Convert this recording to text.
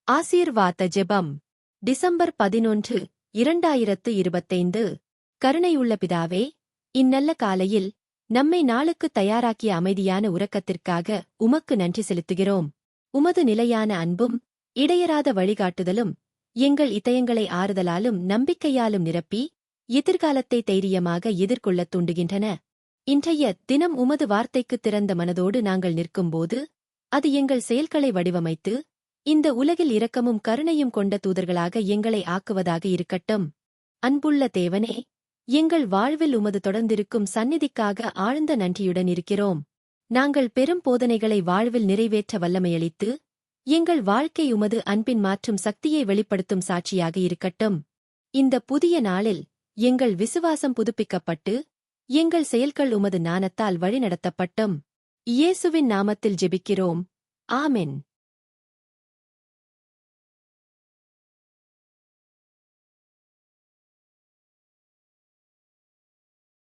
ஆசீர்வாத ஜெபம் டிசம்பர் 11, 2025. கருணையுள்ள பிதாவே, இந்நல்ல காலையில் நம்மை நாளுக்கு தயாராக்கிய அமைதியான உறக்கத்திற்காக உமக்கு நன்றி செலுத்துகிறோம். உமது நிலையான அன்பும் இடையறாத வழிகாட்டுதலும் எங்கள் இதயங்களை ஆறுதலாலும் நம்பிக்கையாலும் நிரப்பி எதிர்காலத்தை தைரியமாக எதிர்கொள்ளத் தூண்டுகின்றன. இன்றைய தினம் உமது வார்த்தைக்கு திறந்த மனதோடு நாங்கள் நிற்கும்போது அது எங்கள் செயல்களை வடிவமைத்து இந்த உலகில் இரக்கமும் கருணையும் கொண்ட தூதர்களாக எங்களை ஆக்குவதாக இருக்கட்டும். அன்புள்ள தேவனே, எங்கள் வாழ்வில் உமது தொடர்ந்திருக்கும் சந்நிதிக்காக ஆழ்ந்த நன்றியுடன் இருக்கிறோம். நாங்கள் பெரும் போதனைகளை வாழ்வில் நிறைவேற்ற வல்லமையளித்து எங்கள் வாழ்க்கை உமது அன்பின் மாற்றும் சக்தியை வெளிப்படுத்தும் சாட்சியாக இருக்கட்டும். இந்த புதிய நாளில் எங்கள் விசுவாசம் புதுப்பிக்கப்பட்டு எங்கள் செயல்கள் உமது ஞானத்தால் வழிநடத்தப்பட்டும். இயேசுவின் நாமத்தில் ஜெபிக்கிறோம். ஆமென்.